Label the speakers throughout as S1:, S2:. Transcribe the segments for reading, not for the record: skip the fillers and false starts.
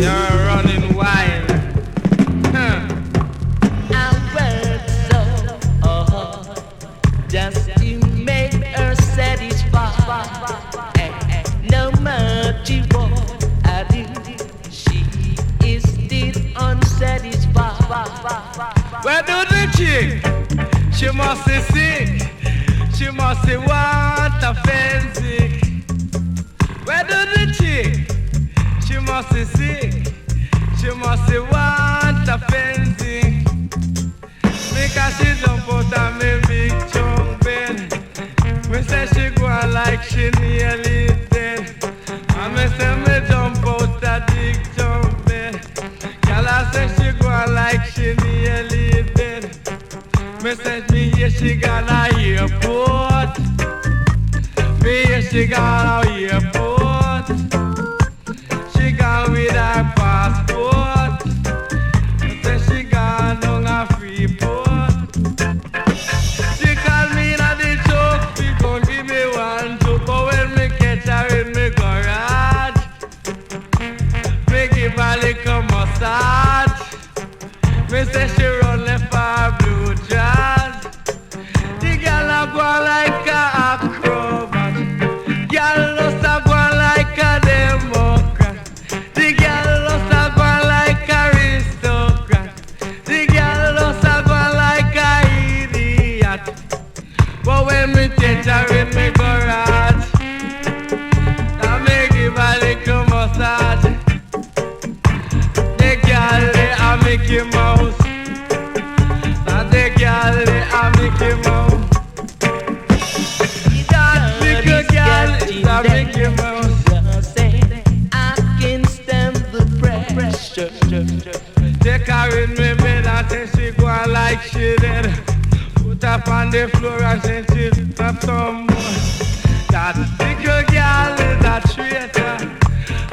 S1: You're running wild. Huh.
S2: I worked so hard just to make her satisfied. No matter what I do, she is still unsatisfied.
S1: Where do the chick? She must be sick. She must be want a fancy. Where do the chick? She must be sick. She must be want a fancy. Because she jump out of me big chunk bed. Me say she go on like she nearly dead. And me say me jump out of big chunk bed. Girl I say she go on like she nearly dead. Me say me hear she got a airport. Me hear she got a airport. She gone with her passport. Me say she gone on a free port. She call me in the choke. She gon' give me one joke. But when me catch her in me garage, me give her little massage. Me say she run left for blue jazz. The girl a go like a acrobat. Girl lost a go like a democrat. The girl lost a go like a aristocrat. The girl lost a go like a idiot. But when me take her in me garage, I me give her little massage. The girl they a Mickey Mouse. Now the girl they a Mickey Mouse. That little girl is a Mickey Mouse.
S2: I can stand the pressure.
S1: Take her in me bed and say she go on like she dead. Put her on the floor and say she stop some more. That little girl is a traitor,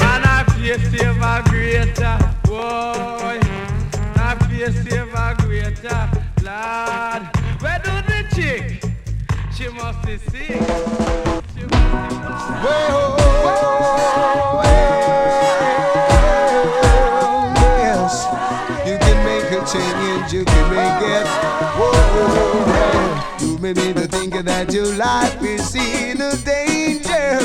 S1: and her face save a greater. Boy, her face save a greater. Lord, where do the chick? She must be sick. She must be
S3: yes, you can make a change, you can make it. Whoa, you may be the thinking that your life is in a danger,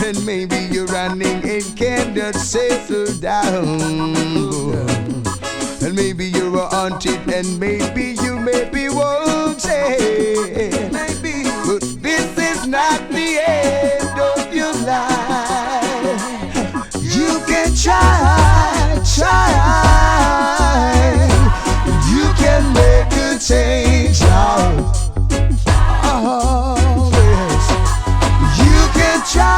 S3: and maybe you're running and cannot settle down. And maybe you are haunted, and maybe you may be wanted. Maybe, but this is not the end of your life. You can try. You can make a change now. Oh, yes. You can try.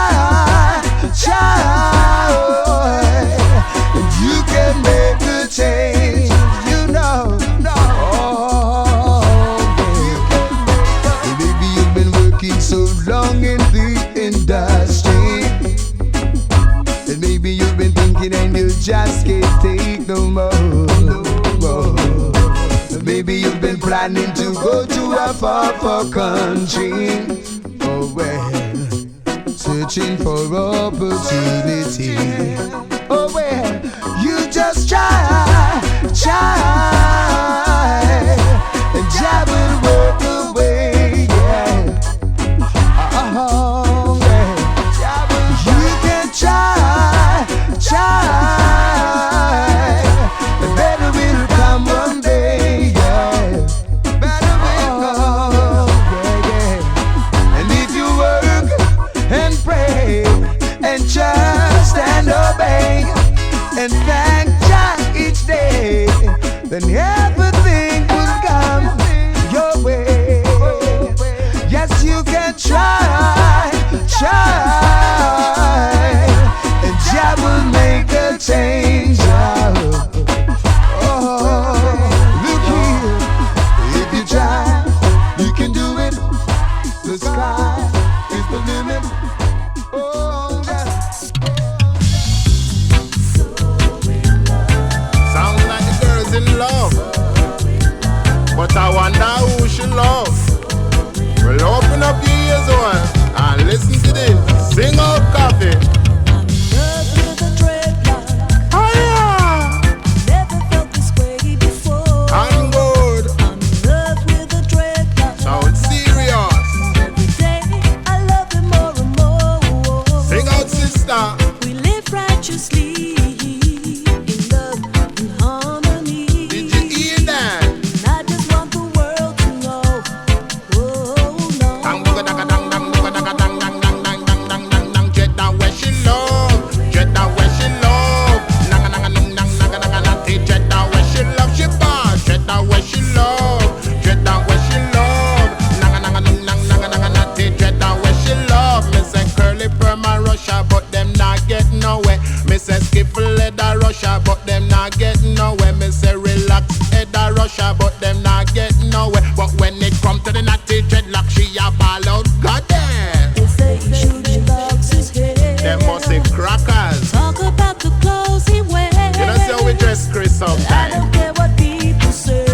S3: You can make a change. Maybe you've been working so long in the industry, and maybe you've been thinking and you just can't take no more. Maybe you've been planning to go to a far country. Oh well, searching for opportunity. Oh well, you just try, and Jah will work away. Yeah. Oh, yeah. You can try, and better will come one day. Yeah. Better will come. Yeah. And if you work and pray and trust and obey and thank Jah each day, then everything will come your way. Yes, you can try, and Jah will make a change. Oh, look here, if you try, you can do it. The sky is the limit. Oh, yes.
S4: Russia, but them not get nowhere. Me say skiffle head a Russia, but them not get nowhere. Me say relax head a Russia, but them not get nowhere. But when it come to the natty dreadlock, she a ball out, goddamn.
S5: If they shoot locks his head,
S4: Them must be crackers.
S5: talk about the clothes he wears.
S4: You know see how we dress Chris
S5: I
S4: sometimes.
S5: don't care what people say.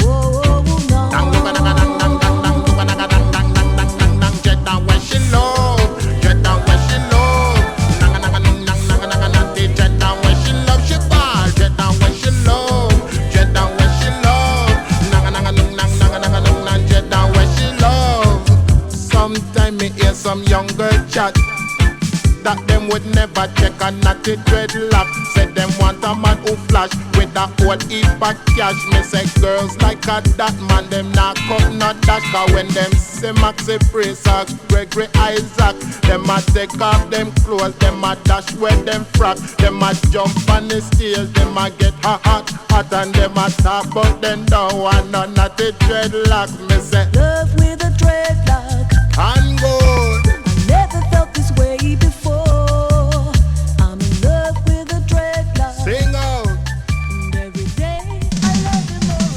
S5: Whoa, whoa, whoa, no.
S4: Dang, dang, dang, dang, dang, dang, dang, dang, dang, dang, dang, dang, dang, dang. Jet down where she love, jet down where she love. Dang, dang, dang, dang, dang, dang, dang, dang, dang. Jet down where she love, she ball. Jet down where she love, jet down where she love. Dang, dang, dang, dang, dang, dang, dang, dang, dang. Jet down where she love. Sometime me hear some young girl chat that them would never check a natty dreadlock. Said them want a man who flash with a whole heap of cash. Me say girls like a that man, them not cut not dash. Cause when them say Maxi Priest or Gregory Isaac, them a take off them clothes, them a dash with them frock. Them a jump on the stage, them a get hot, hot, hot. And them a talk about them don't want no natty dreadlock. Me say
S5: Love with a dreadlock.
S4: and good.
S5: I never felt this way before. I'm in love with a dreadlock.
S4: Sing out.
S5: And every day I love him more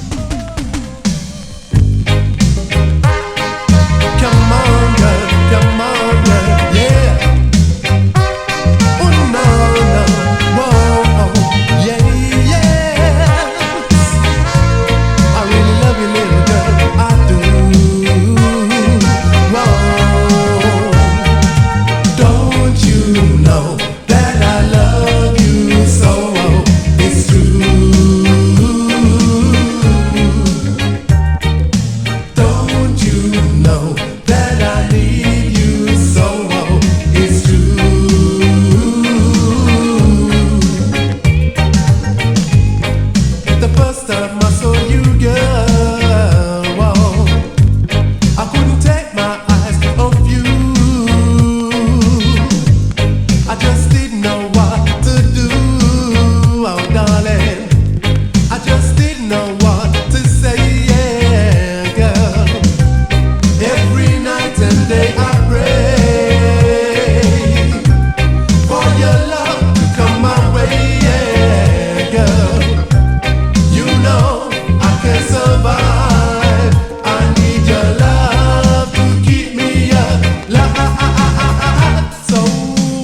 S5: and more.
S6: Come on, girl, yeah. Oh no, no, whoa, yeah, yeah. I really love you, little girl, I do. Whoa, don't you know that I love you so? It's true. Don't you know that I need you so? It's true. The first time I saw you, girl, whoa, I couldn't take my eyes off you. I just didn't know what to do, oh darling. I just didn't know what to say, yeah, girl. Every night and day I pray for your love to come my way, yeah, girl. You know I can survive. I need your love to keep me alive. So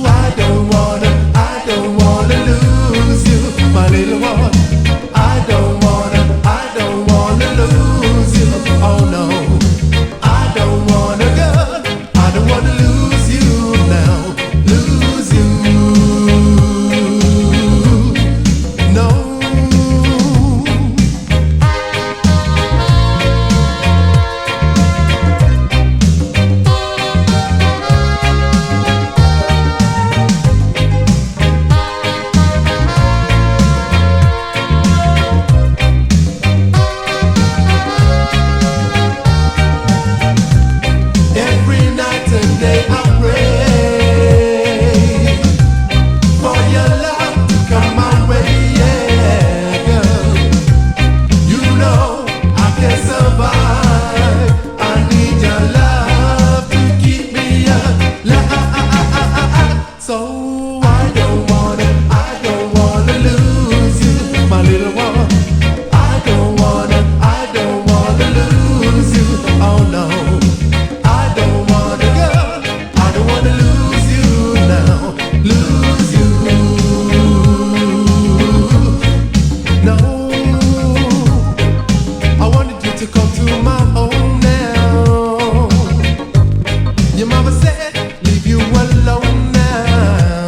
S6: I don't wanna lose you, my little one. I don't wanna lose you. Oh no, I don't wanna, girl. I don't wanna lose you now, lose you. No. Every night and day I pray for your love to come my way, yeah, girl. You know I can survive. I need your love to keep me alive. So I don't wanna lose you, my little one. I don't wanna lose you. Oh no. I don't wanna, girl. I don't wanna lose you now, lose you. No, I wanted you to come to my home now. Your mama said leave you alone now.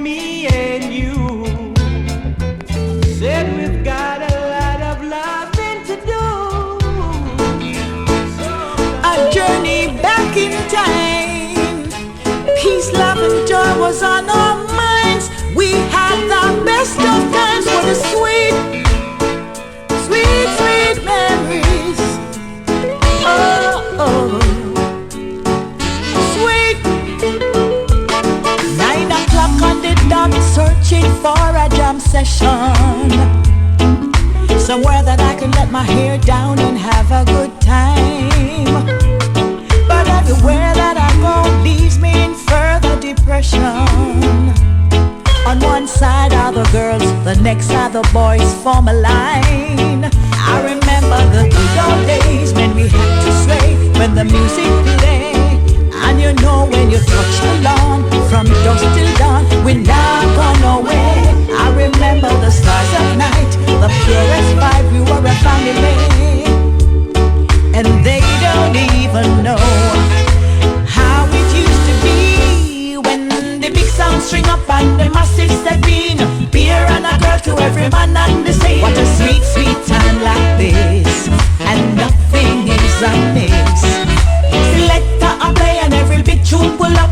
S2: me and you. Said we've got a lot of loving to do.
S5: A journey back in time. Peace, love, and joy was on our minds. We had the best of times. What a sweet, sweet, sweet memories. Oh, oh. Sweet. 9 o'clock on the dot, searching for a jam session. Somewhere that I can let my hair down and have a good time. But everywhere that I go leaves me in further depression. On one side are the girls, the next are the boys, form a line. I remember the good old days when we had to sway when the music played. And you know when you touch the lawn, from dusk till dawn, we're not gone away. I remember the stars at night, the purest vibe, we were a family. And they don't even know how it used to be when the big sound string up and the massive step in. Beer and a girl to every man and the same. What a sweet, sweet time like this, and nothing is amiss. Selector a play and every big tune pull up.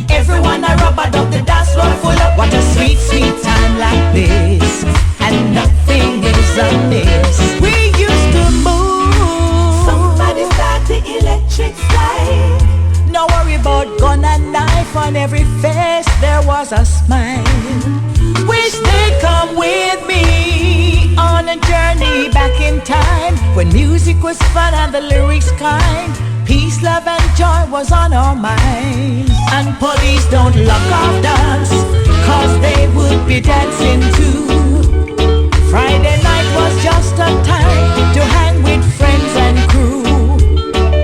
S5: Everyone a rubber dub, the dance floor full up. What a sweet, sweet time like this, and nothing is amiss. We used to move. Somebody start the electric slide. No worry about gun and knife. On every face there was a smile. Wish they'd come with me on a journey back in time, when music was fun and the lyrics kind. Peace, love, and joy was on our minds. And police don't lock off dance, cause they would be dancing too. Friday night was just a time to hang with friends and crew.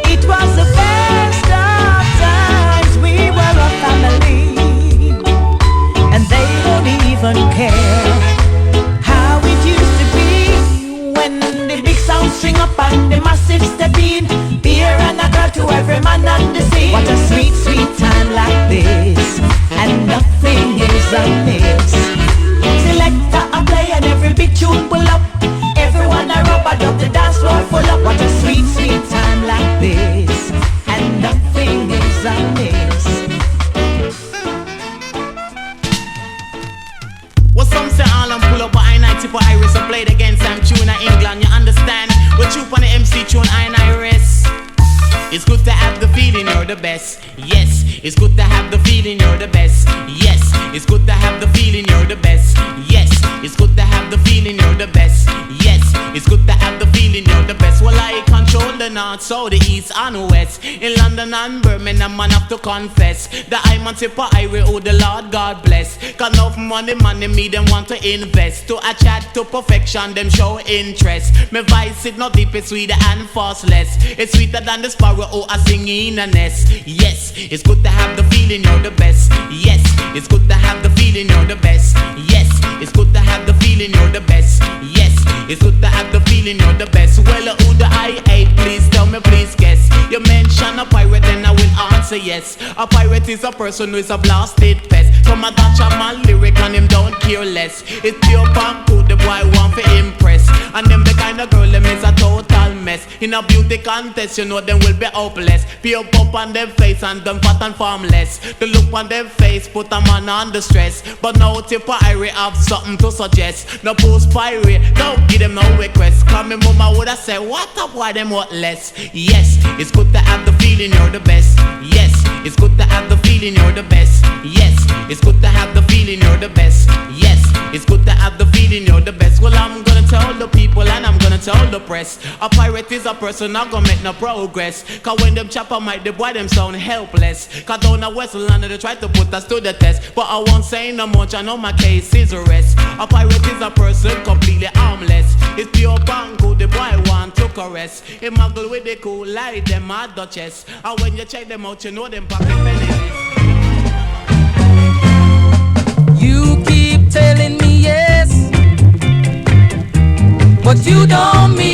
S5: It was the best of times, we were a family. And they don't even care how it used to be when the big sound string up and the massive step in. Beer and a girl to every man on the scene. What a sweet, sweet time like this, and nothing is amiss. Selector a play and every big tune pull up. Everyone a rubber dub, the dance floor full up. What a sweet, sweet time like this, and nothing is amiss.
S7: Well, some say all and pull up, but I night for Iris and played against some tune in England. You understand? What you on the MC tune I and Iris. It's good to have the feeling you're the best. Yes, it's good to have the feeling you're the best. Yes, it's good to have the feeling you're the best. Yes, it's good to have the feeling you're the best. Yes, it's good to have the feeling you're the best. Well, I control the north, south, the east and west. In London and Birmingham, man have to confess that I'm on tip of Irie, oh the Lord God bless. Cause enough money me them want to invest. To a chat to perfection, them show interest. My voice it not deep, it's sweeter and fastless. It's sweeter than the sparrow, oh I sing in a nest. Yes, it's good to have the feeling you're the best. Yes, it's good to have the feeling you're the best. Yes, it's good to have the feeling you're the best. Yes, it's good to have the feeling you're the best. Well, who do I hate? Please tell me, please guess. You mention a pirate, then I will answer yes. A pirate is a person who is a blasted pest. Come a touch a man lyric and him don't care less. It's pure punk who the boy want to impress. And them the kind of girl them is a total mess. In a beauty contest, you know them will be hopeless. Pure pop on them face and them fat and formless. The look on them face put a man under stress. But now tip of Irie have something to suggest. No post pirate, don't give them no request. Cause me mama woulda said, what a boy them what less. Yes, it's good to have the feeling you're the best. Yes, it's good to have the feeling you're the best. Yes, it's good to have the feeling you're the best. Yes, it's good to have the feeling you're the best. Well, I'm gonna tell the people and I'm gonna tell the press. A pirate is a person not gonna make no progress. Cause when them chopper might the boy them sound helpless. Cause down at West London they try to put us to the test. But I won't say no much, I know my case is a rest. A pirate is a person completely harmless. It's pure bango, the boy want to caress. He muggle with the cool light, them a duchess. And when you check them out, you know them pocket pennies.
S5: You keep telling me yes, but you don't mean